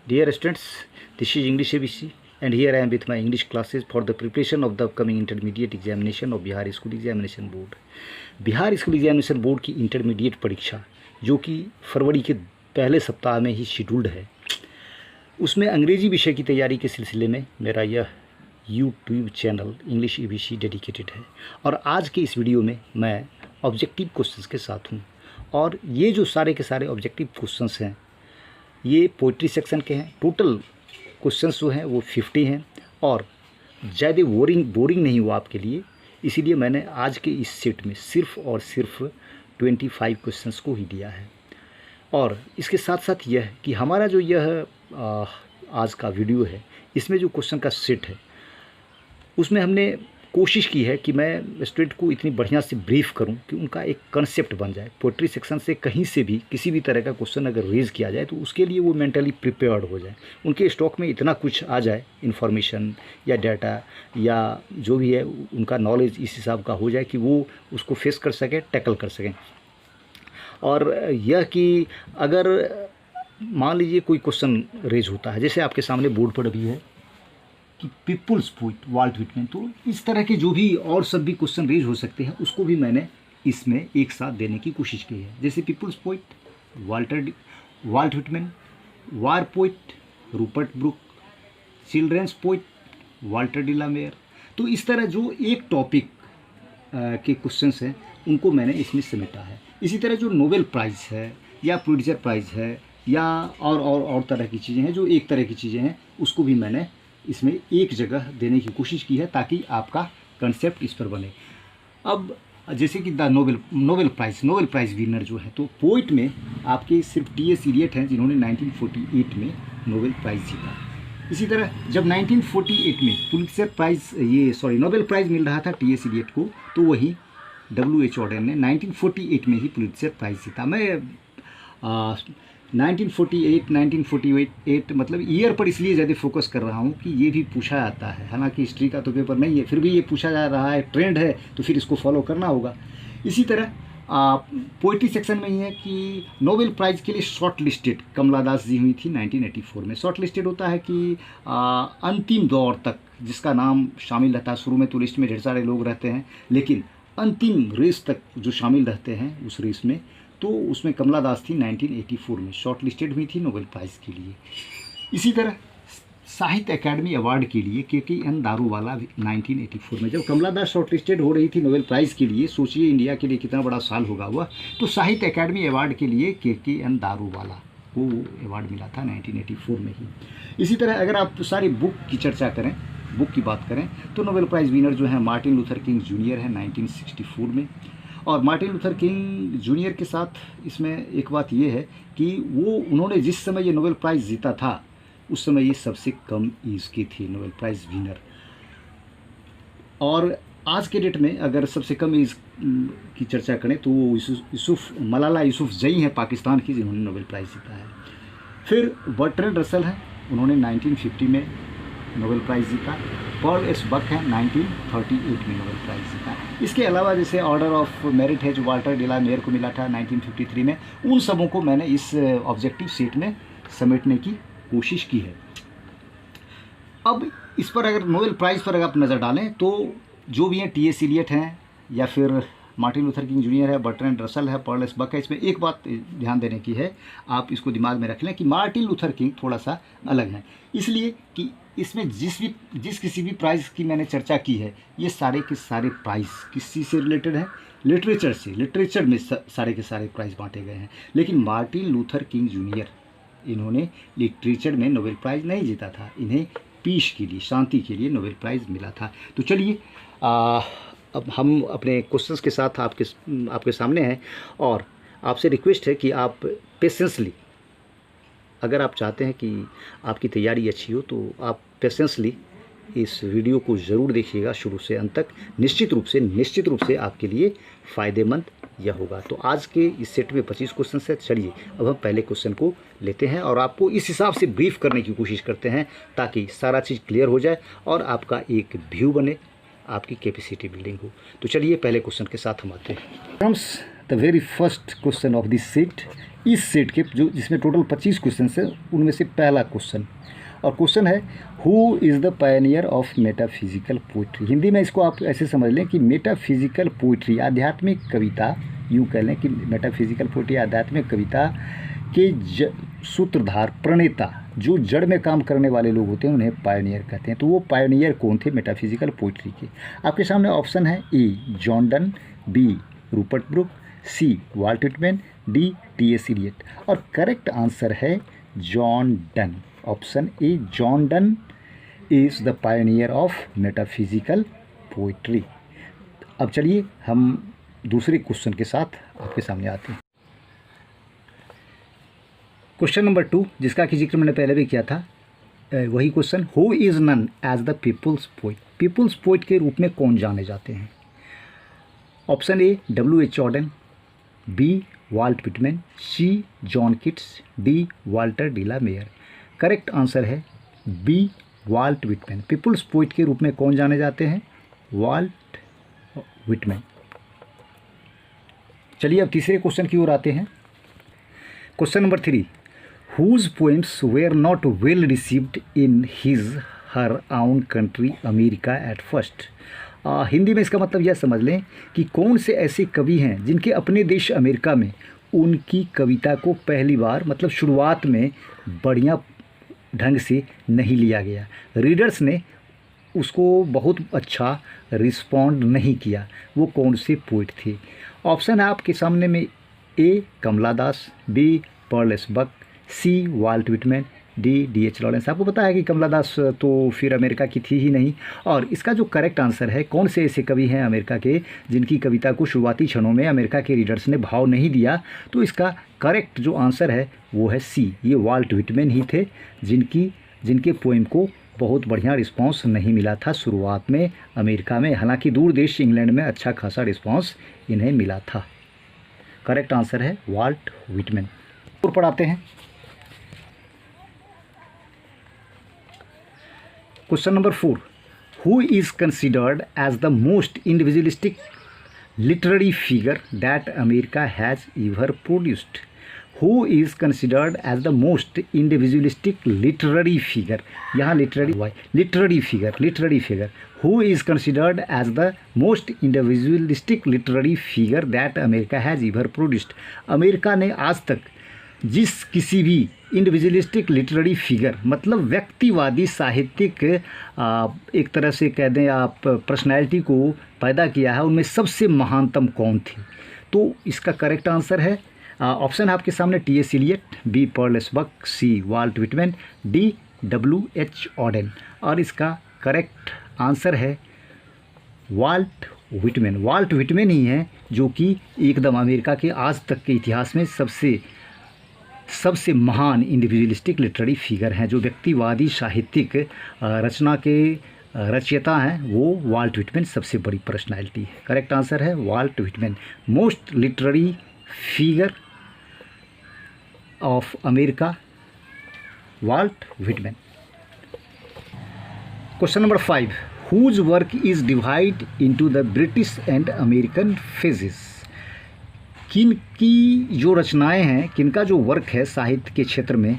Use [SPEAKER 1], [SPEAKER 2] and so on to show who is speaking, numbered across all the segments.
[SPEAKER 1] Dear students, this is English ABC and here I am with my English classes for the preparation of the upcoming intermediate examination of Bihar School Examination Board. Bihar school examination board की intermediate परीक्षा जो कि फरवरी के पहले सप्ताह में ही scheduled है, उसमें अंग्रेजी विषय की तैयारी के सिलसिले में मेरा यह YouTube channel English ABC dedicated है। और आज के इस वीडियो में मैं ऑब्जेक्टिव क्वेश्चंस के साथ हूँ और ये जो सारे के सारे ऑब्जेक्टिव क्वेश्चंस हैं ये पोइट्री सेक्शन के हैं। टोटल क्वेश्चंस जो हैं वो 50 हैं और ज़्यादा बोरिंग नहीं हुआ आपके लिए, इसीलिए मैंने आज के इस सेट में सिर्फ और सिर्फ 25 क्वेश्चंस को ही दिया है। और इसके साथ साथ यह कि हमारा जो यह आज का वीडियो है, इसमें जो क्वेश्चन का सेट है उसमें हमने कोशिश की है कि मैं स्टूडेंट को इतनी बढ़िया से ब्रीफ करूं कि उनका एक कंसेप्ट बन जाए। पोइट्री सेक्शन से कहीं से भी किसी भी तरह का क्वेश्चन अगर रेज़ किया जाए तो उसके लिए वो मेंटली प्रिपेयर्ड हो जाए, उनके स्टॉक में इतना कुछ आ जाए, इन्फॉर्मेशन या डाटा या जो भी है उनका नॉलेज इस हिसाब का हो जाए कि वो उसको फेस कर सकें, टैकल कर सकें। और यह कि अगर मान लीजिए कोई क्वेश्चन रेज होता है, जैसे आपके सामने बोर्ड पर अभी है कि पीपुल्स पोइट वाल्ट व्हिटमैन, तो इस तरह के जो भी और सब भी क्वेश्चन रेज हो सकते हैं उसको भी मैंने इसमें एक साथ देने की कोशिश की है। जैसे people's poet Walt Whitman, war poet Rupert Brooke, children's poet Walter de la Mare. तो इस तरह जो एक टॉपिक के क्वेश्चंस हैं उनको मैंने इसमें समेटा है। इसी तरह जो नोबेल प्राइज़ है या पुलित्ज़र प्राइज़ है या और तरह की चीज़ें हैं, जो एक तरह की चीज़ें हैं उसको भी मैंने इसमें एक जगह देने की कोशिश की है ताकि आपका कंसेप्ट इस पर बने। अब जैसे कि द नोबेल प्राइज़ विनर जो है, तो पोइट में आपके सिर्फ T.S. एलियट हैं जिन्होंने 1948 में नोबेल प्राइज़ जीता। इसी तरह जब 1948 में पुलित्ज़र प्राइज़ नोबेल प्राइज़ मिल रहा था T.S. एलियट को, तो वही W.H. ऑडेन ने 1948 में ही पुलित्ज़र प्राइज़ जीता। मैं 1948 मतलब ईयर पर इसलिए ज़्यादा फोकस कर रहा हूँ कि ये भी पूछा जाता है, हालांकि हिस्ट्री का तो पेपर नहीं है, फिर भी ये पूछा जा रहा है, ट्रेंड है तो फिर इसको फॉलो करना होगा। इसी तरह पोइट्री सेक्शन में ही है कि नोबेल प्राइज़ के लिए शॉर्ट लिस्टेड कमला दास जी हुई थी 1984 में। शॉर्ट लिस्टेड होता है कि अंतिम दौर तक जिसका नाम शामिल रहता है। शुरू में तो लिस्ट में ढेर सारे लोग रहते हैं, लेकिन अंतिम रेस तक जो शामिल रहते हैं उस रेस में, तो उसमें कमला दास थी 1984 में शॉर्ट लिस्टेड हुई थी नोबेल प्राइज़ के लिए। इसी तरह साहित्य अकादमी अवार्ड के लिए KKN दारूवाला 1984 में, जब कमला दास शॉर्ट लिस्टेड हो रही थी नोबेल प्राइज़ के लिए, सोचिए इंडिया के लिए कितना बड़ा साल होगा हुआ, तो साहित्य अकादमी अवार्ड के लिए KKN दारूवाला को अवार्ड मिला था 1984 में ही। इसी तरह अगर आप सारी बुक की चर्चा करें, बुक की बात करें, तो नोबेल प्राइज़ विनर जो है मार्टिन लूथर किंग जूनियर है 1964 में। और मार्टिन लूथर किंग जूनियर के साथ इसमें एक बात ये है कि उन्होंने जिस समय ये नोबेल प्राइज़ जीता था उस समय ये सबसे कम एज के थे नोबेल प्राइज़ विनर। और आज के डेट में अगर सबसे कम एज की चर्चा करें तो वो मलाला यूसुफ़ज़ई हैं पाकिस्तान की, जिन्होंने नोबेल प्राइज़ जीता है। फिर बर्ट्रैंड रसल हैं, उन्होंने 1950 में नोबेल प्राइज़ जीता। पर्ल एस बक है 1938 में नोबेल प्राइज़ जीता। इसके अलावा जैसे ऑर्डर ऑफ मेरिट है जो वाल्टर डिलामेयर को मिला था 1953 में, उन सबों को मैंने इस ऑब्जेक्टिव सेट में समेटने की कोशिश की है। अब इस पर अगर नोबेल प्राइज़ पर अगर आप नज़र डालें तो जो भी हैं T.S. एलियट हैं या फिर मार्टिन लूथर किंग जूनियर है, बर्ट्रैंड रसल है, पर्ल एस बक है, इसमें एक बात ध्यान देने की है, आप इसको दिमाग में रख लें कि मार्टिन लूथर किंग थोड़ा सा अलग हैं, इसलिए कि इसमें जिस किसी भी प्राइज़ की मैंने चर्चा की है, ये सारे के सारे प्राइज़ किस चीज़ से रिलेटेड हैं, लिटरेचर से। लिटरेचर में सारे के सारे प्राइज़ बांटे गए हैं। लेकिन मार्टिन लूथर किंग जूनियर, इन्होंने लिटरेचर में नोबेल प्राइज़ नहीं जीता था, इन्हें पीस के लिए, शांति के लिए नोबेल प्राइज़ मिला था। तो चलिए अब हम अपने क्वेश्चंस के साथ आपके सामने हैं और आपसे रिक्वेस्ट है कि आप पेशेंसली, अगर आप चाहते हैं कि आपकी तैयारी अच्छी हो तो आप पेशेंसली इस वीडियो को ज़रूर देखिएगा शुरू से अंत तक। निश्चित रूप से आपके लिए फ़ायदेमंद यह होगा। तो आज के इस सेट में 25 क्वेश्चन है। चलिए अब हम पहले क्वेश्चन को लेते हैं और आपको इस हिसाब से ब्रीफ करने की कोशिश करते हैं ताकि सारा चीज़ क्लियर हो जाए और आपका एक व्यू बने, आपकी कैपेसिटी बिल्डिंग हो। तो चलिए पहले क्वेश्चन के साथ हम आते हैं। Comes the very first question of this set इस सेट के जो जिसमें टोटल 25 क्वेश्चन है उनमें से पहला क्वेश्चन, और क्वेश्चन है who is the pioneer of metaphysical poetry. Hindi में इसको आप ऐसे समझ लें कि मेटाफिजिकल पोइट्री आध्यात्मिक कविता, यूँ कह लें कि मेटाफिजिकल पोइट्री आध्यात्मिक कविता के सूत्रधार, प्रणेता, जो जड़ में काम करने वाले लोग होते हैं उन्हें पायनियर कहते हैं। तो वो पायनियर कौन थे मेटाफिजिकल पोइट्री के? आपके सामने ऑप्शन है A John Donne, B Rupert Brooke, C Walt Whitman, D T S. Eliot. और करेक्ट आंसर है John Donne. Option A John Donne is the pioneer of metaphysical poetry. अब चलिए हम दूसरे क्वेश्चन के साथ आपके सामने आते हैं। क्वेश्चन नंबर 2, जिसका कि जिक्र मैंने पहले भी किया था, वही question, who is known as the people's poet. People's poet के रूप में कौन जाने जाते हैं? Option A W.H. Auden, B Walt Whitman, C John Keats, D Walter de la Mare. Correct answer है B Walt Whitman. People's poet के रूप में कौन जाने जाते हैं? Walt Whitman. चलिए अब तीसरे क्वेश्चन की ओर आते हैं। Question number 3, whose poems were not well received in her own country America at first। Hindi में इसका मतलब यह समझ लें कि कौन से ऐसे कवि हैं जिनके अपने देश अमेरिका में उनकी कविता को पहली बार, मतलब शुरुआत में बढ़िया ढंग से नहीं लिया गया, रीडर्स ने उसको बहुत अच्छा रिस्पॉन्ड नहीं किया। वो कौन से पोइट थे? ऑप्शन है आपके सामने में A Kamala Das, B Pearl S Buck, C Walt Whitman, D D.H. Lawrence. आपको पता है कि कमला दास तो फिर अमेरिका की थी ही नहीं। और इसका जो करेक्ट आंसर है, कौन से ऐसे कवि हैं अमेरिका के जिनकी कविता को शुरुआती क्षणों में अमेरिका के रीडर्स ने भाव नहीं दिया, तो इसका करेक्ट जो आंसर है वो है सी, ये वाल्ट व्हिटमैन ही थे जिनके पोएम को बहुत बढ़िया रिस्पांस नहीं मिला था शुरुआत में अमेरिका में। हालांकि दूर देश इंग्लैंड में अच्छा खासा रिस्पांस इन्हें मिला था। करेक्ट आंसर है वाल्ट व्हिटमैन। और पढ़ाते हैं question number 4, who is considered as the most individualistic literary figure that America has ever produced. Who is considered as the most individualistic literary figure, यहाँ literary figure, who is considered as the most individualistic literary figure that America has ever produced. America ने आज तक जिस किसी भी individualistic literary figure, मतलब व्यक्तिवादी साहित्यिक एक तरह से कह दें आप पर्सनैलिटी को पैदा किया है, उनमें सबसे महानतम कौन थी? तो इसका करेक्ट आंसर है, ऑप्शन है आपके सामने T.S. Eliot, B Pearl S Buck, C Walt Whitman, D W.H. Auden. और इसका करेक्ट आंसर है वाल्ट व्हिटमैन। वाल्ट व्हिटमैन ही है जो कि एकदम अमेरिका के आज तक के इतिहास में सबसे महान इंडिविजुअलिस्टिक लिटरेरी फिगर हैं, जो व्यक्तिवादी साहित्यिक रचना के रचयिता हैं, वो वाल्ट व्हिटमैन सबसे बड़ी पर्सनालिटी है। करेक्ट आंसर है Walt Whitman, most literary figure of America, Walt Whitman. Question number 5, whose work is divide into the British and American phases. किन की जो रचनाएं हैं, किनका जो वर्क है साहित्य के क्षेत्र में,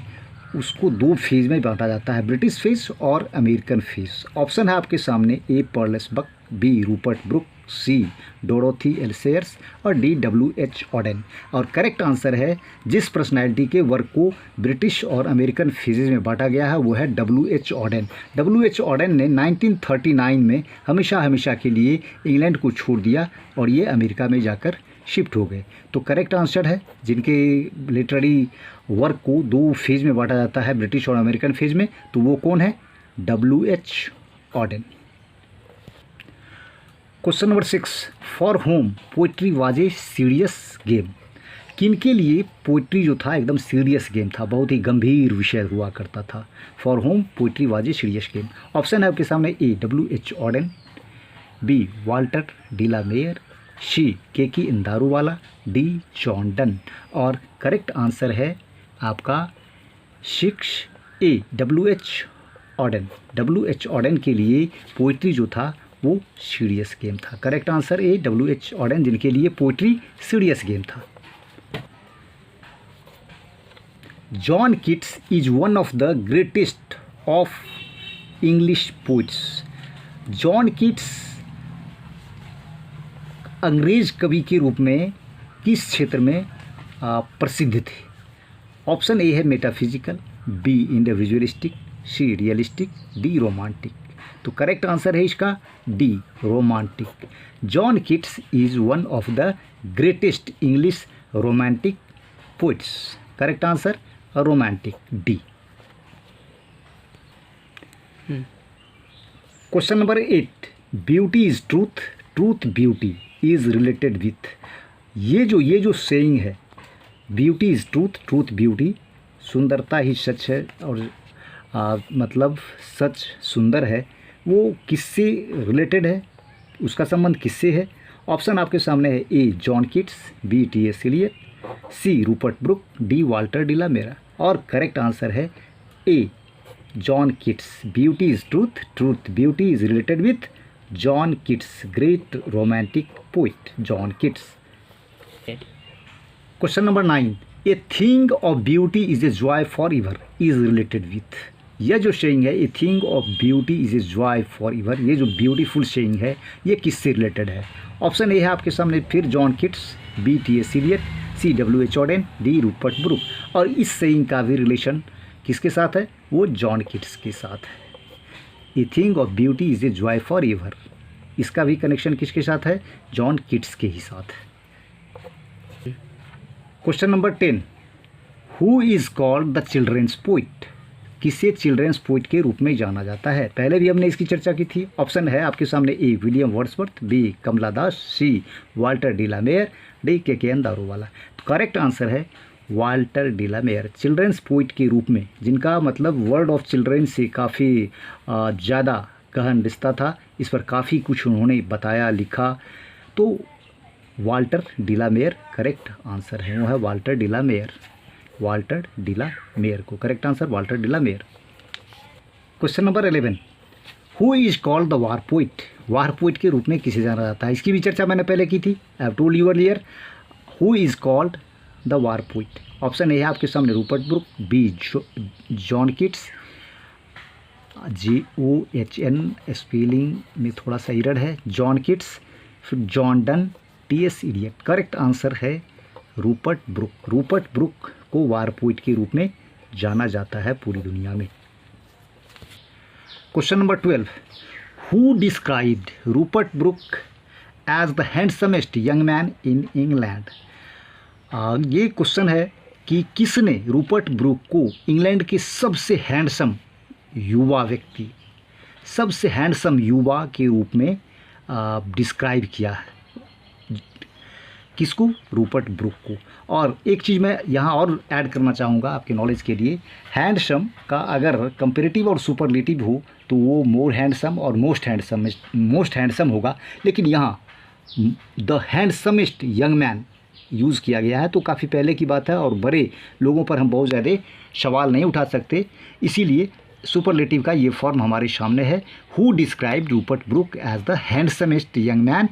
[SPEAKER 1] उसको दो फेज में बांटा जाता है, ब्रिटिश फेज और अमेरिकन फेज। ऑप्शन है आपके सामने A Pearl S Buck, B Rupert Brooke, C Dorothy L Sayers और डी W.H. ऑडेन। और करेक्ट आंसर है जिस पर्सनैलिटी के वर्क को ब्रिटिश और अमेरिकन फेजेज में बांटा गया है वो है W.H. ऑडेन। W.H. ऑडेन ने 1939 में हमेशा के लिए इंग्लैंड को छोड़ दिया और ये अमेरिका में जाकर शिफ्ट हो गए। तो करेक्ट आंसर है जिनके लिटरेरी वर्क को दो फेज में बांटा जाता है, ब्रिटिश और अमेरिकन फेज में, तो वो कौन है? W.H. Odean. Question number 6, for home poetry was a serious game. किनके लिए पोइट्री जो था एकदम सीरियस गेम था, बहुत ही गंभीर विषय हुआ करता था। For home poetry was a serious game. Option है आपके सामने A W.H. Auden, B Walter de la Mare, C K Daruwalla, D John Donne. और करेक्ट आंसर है आपका 6 ए W.H. ऑडेन। W.H. ऑडेन के लिए पोइट्री जो था वो सीरियस गेम था। Correct answer A W.H. Odean, जिनके लिए पोइट्री सीरियस गेम था। John Keats is one of the greatest of English poets. John Keats अंग्रेज कवि के रूप में किस क्षेत्र में प्रसिद्ध थे? ऑप्शन ए है मेटाफिजिकल, बी इंडिविजुअलिस्टिक, सी रियलिस्टिक, डी रोमांटिक। तो करेक्ट आंसर है इसका D romantic. John Keats is one of the greatest English romantic poets. Correct answer romantic, D. Question number 8, beauty is truth, truth beauty is related with. ये जो saying है, beauty is truth, truth beauty, सुंदरता ही सच है और मतलब सच सुंदर है, वो किससे रिलेटेड है, उसका संबंध किससे है? ऑप्शन आपके सामने है, A John Keats, B T S. Eliot, C Rupert Brooke, D Walter de la Mare. और करेक्ट आंसर है A John Keats. Beauty is truth, truth beauty is related with John Keats, great romantic poet John Keats. Question number 9, a thing of beauty is a joy for ever is related with. यह जो saying है, a thing of beauty is a joy for ever, ये जो beautiful saying है ये किससे related है? Option A है आपके सामने फिर John Keats, B T S. Eliot, C W H. Auden, D Rupert Brooke. और इस शेइंग का भी रिलेशन किसके साथ है? वो जॉन किट्स के साथ है। A thing of beauty is a joy for ever, इसका भी कनेक्शन किसके साथ है? जॉन किट्स के ही साथ है। Question number 10, who is called the children's poet. किसे चिल्ड्रेंस पोइट के रूप में जाना जाता है? पहले भी हमने इसकी चर्चा की थी। ऑप्शन है आपके सामने, A William Wordsworth, B Kamala Das, C Walter de la Mare, D K N. Daruwalla. तो करेक्ट आंसर है वाल्टर डिलामेयर। चिल्ड्रेंस पोइट के रूप में, जिनका मतलब वर्ल्ड ऑफ चिल्ड्रेन से काफ़ी ज़्यादा गहन रिश्ता था, इस पर काफ़ी कुछ उन्होंने बताया, लिखा, तो वाल्टर डिलामेयर करेक्ट आंसर है। वो है वाल्टर डिलामेयर, वाल्टर डिलामेयर को correct answer Walter de la Mare. Question number 11, who is called the war poet. War poet के रूप में किसे जाना जाता है? इसकी भी चर्चा मैंने पहले की थी। I have told you earlier, who is called the war poet. Option A है आपके सामने Rupert Brooke, B John Keats, JOHN spelling में थोड़ा सा एरर है, जॉन किट्स, फिर John Donne, T S. Eliot. Correct answer है रूपर्ट ब्रुक। रूपर्ट ब्रुक को वार पोइट के रूप में जाना जाता है पूरी दुनिया में। Question number 12, who described Rupert Brooke as the handsomest young man in England. ये क्वेश्चन है कि किसने रूपर्ट ब्रुक को इंग्लैंड के सबसे हैंडसम युवा व्यक्ति, सबसे हैंडसम युवा के रूप में डिस्क्राइब किया है। किसको? रूपर्ट ब्रुक को। और एक चीज़ मैं यहाँ और ऐड करना चाहूँगा आपके नॉलेज के लिए, हैंडसम का अगर कंपेरेटिव और सुपरलेटिव हो तो वो मोर हैंडसम और मोस्ट हैंडसम होगा, लेकिन यहाँ the handsomest young man use किया गया है, तो काफ़ी पहले की बात है और बड़े लोगों पर हम बहुत ज़्यादा सवाल नहीं उठा सकते, इसीलिए सुपरलेटिव का ये फॉर्म हमारे सामने है। Who describe Rupert Brooke as the handsomest young man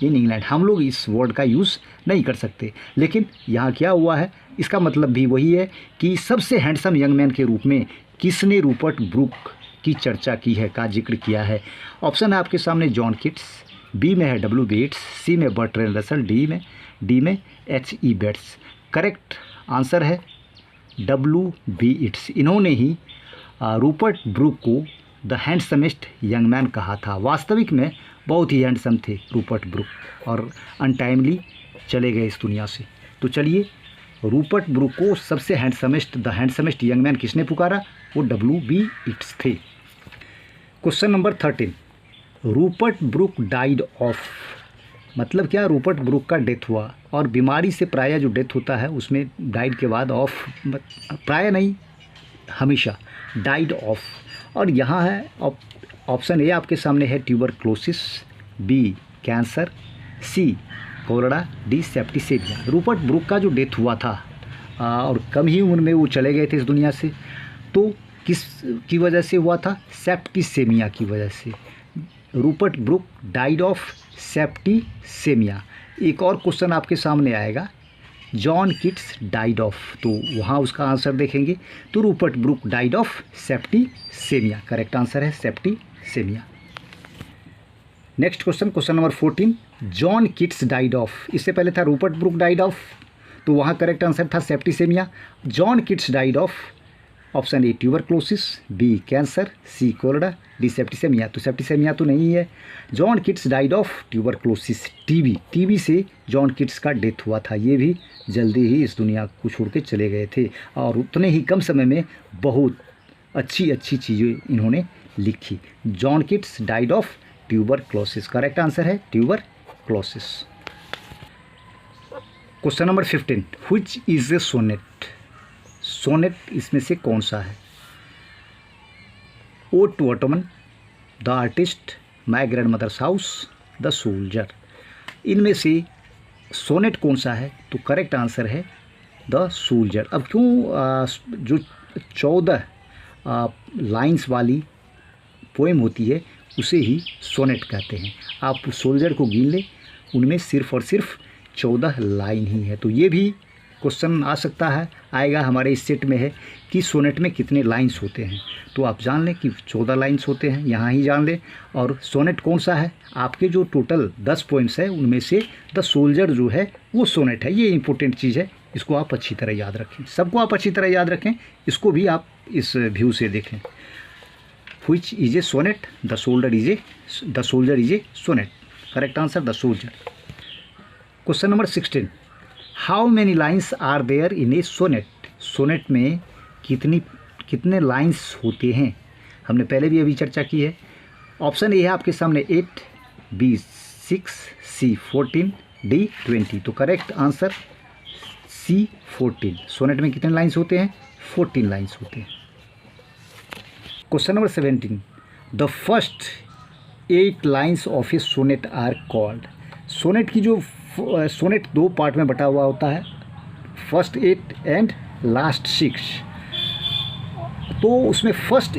[SPEAKER 1] in England. हम लोग इस वर्ड का यूज़ नहीं कर सकते, लेकिन यहाँ क्या हुआ है, इसका मतलब भी वही है कि सबसे हैंडसम यंग मैन के रूप में किसने रूपर्ट ब्रुक की चर्चा की है, का जिक्र किया है। ऑप्शन है आपके सामने जॉन किट्स, बी में है डब्ल्यू बेट्स, सी में बर्ट्रैंड रसल, डी में H.E. बेट्स। करेक्ट आंसर है W.B. इट्स। इन्होंने ही रूपर्ट ब्रुक को द हैंडसमेस्ट यंग मैन कहा था। वास्तविक में बहुत ही हैंडसम थे रूपर्ट ब्रुक और अनटाइमली चले गए इस दुनिया से। तो चलिए, रूपर्ट ब्रुक को सबसे द हैंडसमेस्ट यंग मैन किसने पुकारा? वो W.B. इट्स थे। Question number 13, Rupert book died of, मतलब क्या? रूपर्ट ब्रुक का डेथ हुआ, और बीमारी से प्रायः जो डेथ होता है उसमें डाइड के बाद ऑफ, प्रायः नहीं हमेशा डाइड ऑफ। और यहाँ है ऑप्शन ए आपके सामने है tuberculosis, B cancer, C cholera, D septicaemia. Rupert Brooke का जो डेथ हुआ था और कम ही उम्र में वो चले गए थे इस दुनिया से, तो किस की वजह से हुआ था? सेप्टिसेमिया की वजह से। Rupert book died of septicaemia. एक और क्वेश्चन आपके सामने आएगा जॉन किट्स डाइड ऑफ, तो वहाँ उसका आंसर देखेंगे तो Rupert Brooke died of septicaemia. Correct answer है septicaemia. Next question, question number 14, John Keats died of, इससे पहले था रूपर्ट ब्रूक डाइड ऑफ, तो वहाँ करेक्ट आंसर था septicaemia. John Keats died of, option A tuberculosis, B cancer, C cholera, D septicaemia. तो septicaemia तो नहीं है। John Keats died of tuberculosis, TB से जॉन किट्स का डेथ हुआ था। ये भी जल्दी ही इस दुनिया को छोड़ के चले गए थे और उतने ही कम समय में बहुत अच्छी अच्छी चीज़ें इन्होंने लिखी। John Keats died of tuberculosis. Correct answer है tuberculosis. Question number 15, which is a sonnet, sonnet इसमें से कौन सा है? Ode to autumn, the artist, my grandmother's house, the soldier. इनमें से सोनेट कौन सा है? तो करेक्ट आंसर है द सोल्जर। अब क्यों जो 14 लाइंस वाली पोएम होती है उसे ही सोनेट कहते हैं। आप सोल्जर को गिन ले, उनमें सिर्फ और सिर्फ 14 लाइन ही है। तो ये भी क्वेश्चन आ सकता है, आएगा हमारे इस सेट में है कि सोनेट में कितने लाइंस होते हैं। तो आप जान लें कि 14 लाइंस होते हैं, यहाँ ही जान लें। और सोनेट कौन सा है? आपके जो टोटल 10 पोइम्स है उनमें से द सोल्जर जो है वो सोनेट है। ये इंपॉर्टेंट चीज़ है, इसको आप अच्छी तरह याद रखें। सबको आप अच्छी तरह याद रखें, इसको भी आप इस व्यू से देखें। Which is a sonnet, the soldier is a sonnet. Correct answer the soldier. Question number 16, how many lines are there in a sonnet, sonnet में कितने लाइन्स होते हैं? हमने पहले भी अभी चर्चा की है। ऑप्शन ए है आपके सामने 8, बी 6, सी 14, डी 20। तो करेक्ट आंसर सी 14। सोनेट में कितने लाइन्स होते हैं? 14 लाइन्स होते हैं। Question number 17, the first 8 lines of a sonnet are called. Sonnet की जो सोनेट 2 पार्ट में बटा हुआ होता है, फर्स्ट 8 एंड लास्ट 6। तो उसमें फर्स्ट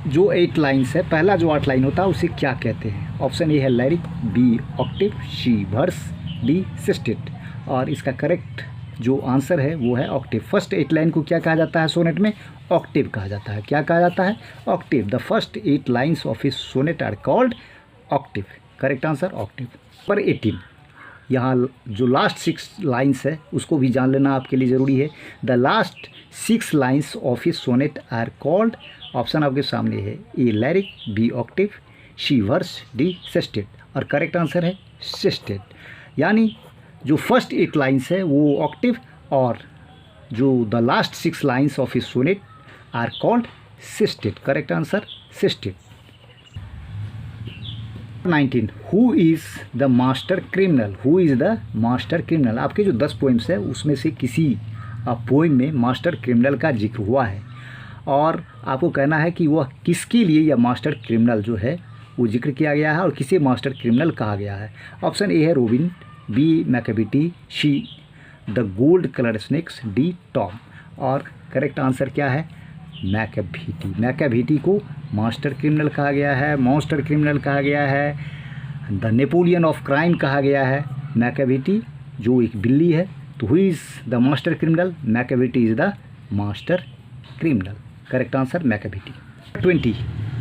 [SPEAKER 1] जो 8 लाइन्स है, पहला जो 8 लाइन होता है उसे क्या कहते हैं? ऑप्शन ए है लैरिक, B octave, C verse, D सिस्टेट। और इसका करेक्ट जो आंसर है वो है ऑक्टेव। फर्स्ट 8 लाइन को क्या कहा जाता है सोनेट में? ऑक्टेव कहा जाता है। क्या कहा जाता है? Octave. The first 8 lines of a sonnet are called octave. Correct answer octave. पर 18, यहाँ जो लास्ट 6 लाइन्स है उसको भी जान लेना आपके लिए ज़रूरी है। The last 6 lines of a sonnet are called, option आपके सामने है, A lyric, B octave, C verse, D sestet. और करेक्ट आंसर है सेस्टेट। यानी जो फर्स्ट 8 लाइन्स है वो ऑक्टेव और जो the last 6 lines of a sonnet are called sestet. Correct answer sestet. 19, who is the master criminal, who is the master criminal. आपके जो 10 पोइम्स है उसमें से किसी पोइम में मास्टर क्रिमिनल का जिक्र हुआ है और आपको कहना है कि वह किसके लिए यह मास्टर क्रिमिनल जो है वो जिक्र किया गया है और किसे मास्टर क्रिमिनल कहा गया है। ऑप्शन ए है Robin, B Macavity, C the gold colour snakes, D Tom. और करेक्ट आंसर क्या है? मैकेविटी। मैकेविटी को मास्टर क्रिमिनल कहा गया है, मॉन्स्टर क्रिमिनल कहा गया है, द नेपोलियन ऑफ क्राइम कहा गया है। मैकेविटी जो एक बिल्ली है। तो who is the master criminal? Macavity is the master criminal. Correct answer Macavity. 20,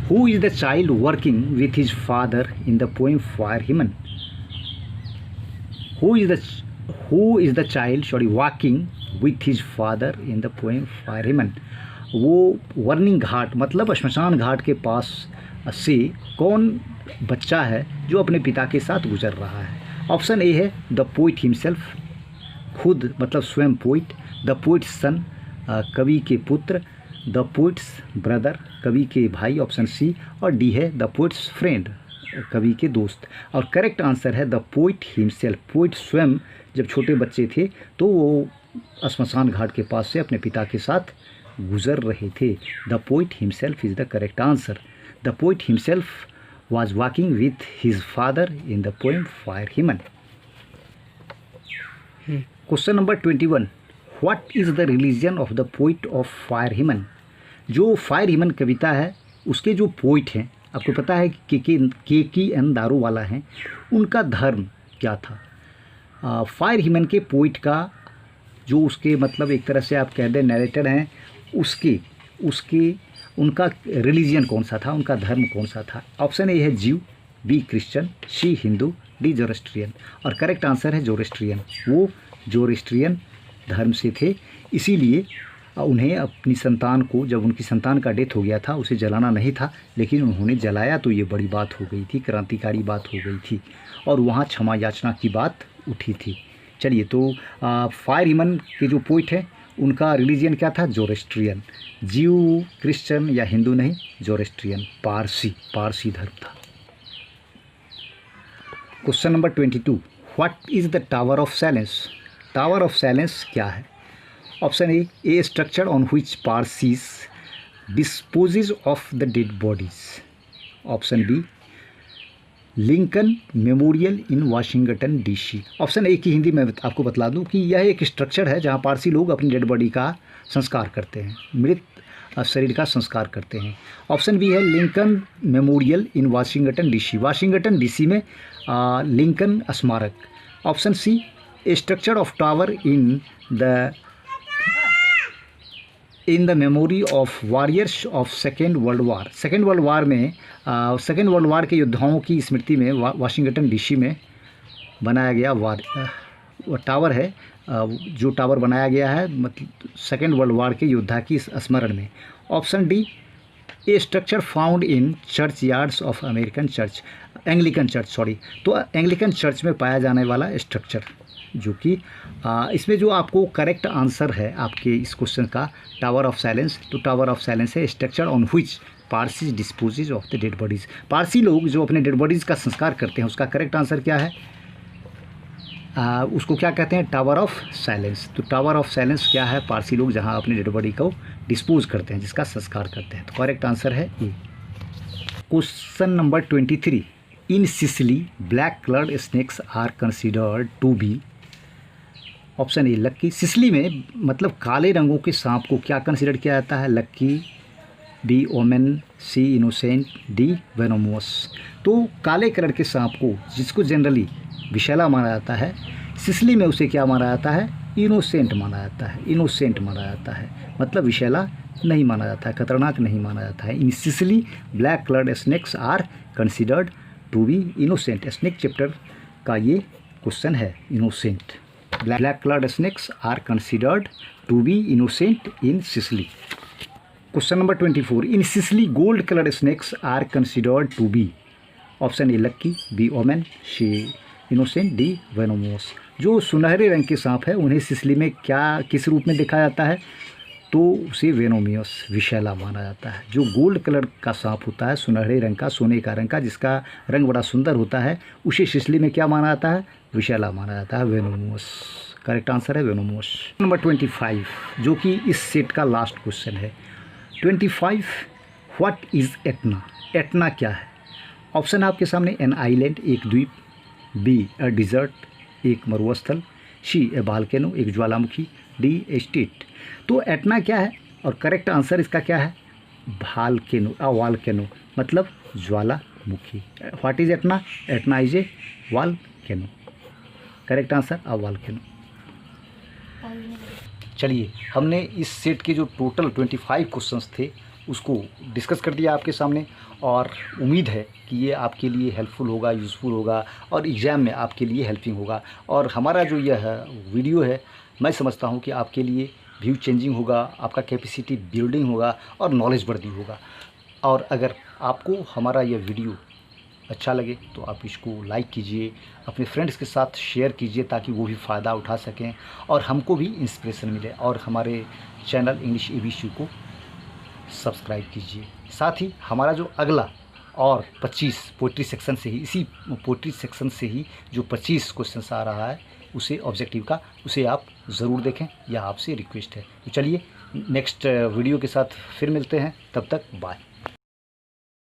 [SPEAKER 1] who is the child working with his father in the poem fire hymn. Who is the child walking with his father in the poem fire hymn. वो burning घाट मतलब श्मशान घाट के पास से कौन बच्चा है जो अपने पिता के साथ गुजर रहा है? ऑप्शन ए है द पोइट हिमसेल्फ, खुद मतलब स्वयं पोइट, द पोइट सन, कवि के पुत्र, द पोइट्स ब्रदर, कवि के भाई, ऑप्शन सी। और डी है द पोइट्स फ्रेंड, कवि के दोस्त। और करेक्ट आंसर है द पोइट हिमसेल्फ। पोइट स्वयं जब छोटे बच्चे थे तो वो श्मशान घाट के पास से अपने पिता के साथ गुजर रहे थे। The poet himself is the correct answer. The poet himself was walking with his father in the poem fire hymn. Question number 21, what is the religion of the poet of fire hymn. जो फायरहिमन कविता है उसके जो poet हैं, आपको पता है कि के दारूवाला हैं, उनका धर्म क्या था? फायरहिमन के पोइट का जो उसके मतलब एक तरह से आप कह दें नरेटर हैं, उसके उसके उनका रिलीजियन कौन सा था, उनका धर्म कौन सा था। ऑप्शन ए है जीव, बी क्रिश्चियन, सी हिंदू, डी जोरेस्ट्रियन। और करेक्ट आंसर है जोरेस्ट्रियन। वो जोरेस्ट्रियन धर्म से थे, इसीलिए उन्हें अपनी संतान को, जब उनकी संतान का डेथ हो गया था, उसे जलाना नहीं था, लेकिन उन्होंने जलाया तो ये बड़ी बात हो गई थी, क्रांतिकारी बात हो गई थी और वहाँ क्षमा याचना की बात उठी थी। चलिए, तो फायरमैन के जो पोइट है उनका रिलीजियन क्या था, जोरेस्ट्रियन। जीव, क्रिश्चियन या हिंदू नहीं, जोरेस्ट्रियन, पारसी धर्म था। Question number 22, what is the tower of silence. Tower of silence क्या है। Option A structure on which Parsis disposes of the dead bodies. Option B Lincoln Memorial in Washington DC. Option A की हिंदी में आपको बतला दूं कि यह एक स्ट्रक्चर है जहां पारसी लोग अपनी डेड बॉडी का संस्कार करते हैं, मृत शरीर का संस्कार करते हैं। ऑप्शन बी है Lincoln Memorial in Washington DC, Washington DC में लिंकन स्मारक। Option C a structure of tower in the memory of warriors of second world war. Second world war में सेकेंड वर्ल्ड वार के योद्धाओं की स्मृति में वाशिंगटन डीसी में बनाया गया टावर है। जो टावर बनाया गया है मतलब सेकेंड वर्ल्ड वार के योद्धा की स्मरण में। Option D A structure found in church yards of American church, Anglican church sorry, तो एंग्लिकन चर्च में पाया जाने वाला स्ट्रक्चर, जो कि इसमें जो आपको करेक्ट आंसर है आपके इस क्वेश्चन का टावर ऑफ साइलेंस, तो टावर ऑफ साइलेंस है structure on which Parsi disposes of the dead bodies. Parsi लोग जो अपने डेड बॉडीज़ का संस्कार करते हैं उसका करेक्ट आंसर क्या है, उसको क्या कहते हैं, टावर ऑफ साइलेंस। तो टावर ऑफ साइलेंस क्या है, पारसी लोग जहां अपनी डेड बॉडी को डिस्पोज करते हैं, जिसका संस्कार करते हैं। तो करेक्ट आंसर है A. Question number 23, in Sicily black coloured snakes are considered to be. Option A lucky, Sicily में मतलब काले रंगों के सांप को क्या कंसिडर किया जाता है, लक्की, D women, C innocent, D वेनोमोस। तो काले कलर के सांप को, जिसको जनरली विषैला माना जाता है, सिसिली में उसे क्या माना जाता है, इनोसेंट माना जाता है। इनोसेंट माना जाता है मतलब विषैला नहीं माना जाता है, खतरनाक नहीं माना जाता है। In Sicily black coloured snakes are considered to be innocent. Snake chapter का ये क्वेश्चन है, innocent. Black coloured snakes are considered to be innocent in Sicily. Question number 24, in Sicily gold coloured snakes are considered to be. Option A lucky, B omen, C innocent, D venomous. जो सुनहरे रंग के सांप है उन्हें Sicily में किस रूप में देखा जाता है, तो उसे वेनोमियस, विषैला माना जाता है। जो गोल्ड कलर का सांप होता है, सुनहरे रंग का, सोने का रंग का, जिसका रंग बड़ा सुंदर होता है, उसे सिसिली में क्या माना जाता है, विषैला माना जाता है, वेनोमोस। करेक्ट आंसर है वेनोमोस। नंबर 25, जो कि इस सेट का लास्ट क्वेश्चन है। 25, व्हाट इज़ एटना। एटना क्या है। ऑप्शन आपके सामने, एन आइलैंड, एक द्वीप, बी ए डिज़र्ट, एक मरुस्थल, सी ए वोल्केनो, एक ज्वालामुखी, डी ए स्टेट। तो एटना क्या है और करेक्ट आंसर इसका क्या है, वोल्केनो मतलब ज्वालामुखी। What is Etna, Etna is a volcano. Correct answer volcano. चलिए, हमने इस सेट के जो टोटल 25 क्वेश्चंस थे उसको डिस्कस कर दिया आपके सामने, और उम्मीद है कि ये आपके लिए हेल्पफुल होगा, यूज़फुल होगा और एग्ज़ाम में आपके लिए हेल्पिंग होगा। और हमारा जो यह वीडियो है, मैं समझता हूँ कि आपके लिए व्यू चेंजिंग होगा, आपका कैपेसिटी बिल्डिंग होगा और नॉलेज बढ़ती होगा। और अगर आपको हमारा यह वीडियो अच्छा लगे तो आप इसको लाइक कीजिए, अपने फ्रेंड्स के साथ शेयर कीजिए ताकि वो भी फ़ायदा उठा सकें और हमको भी इंस्पिरेशन मिले। और हमारे चैनल इंग्लिश ABC को सब्सक्राइब कीजिए। साथ ही हमारा जो अगला और 25 पोइट्री सेक्शन से ही, इसी पोइट्री सेक्शन से ही जो 25 क्वेश्चंस आ रहा है उसे ऑब्जेक्टिव का, उसे आप ज़रूर देखें, यह आपसे रिक्वेस्ट है। तो चलिए नेक्स्ट वीडियो के साथ फिर मिलते हैं, तब तक बाय।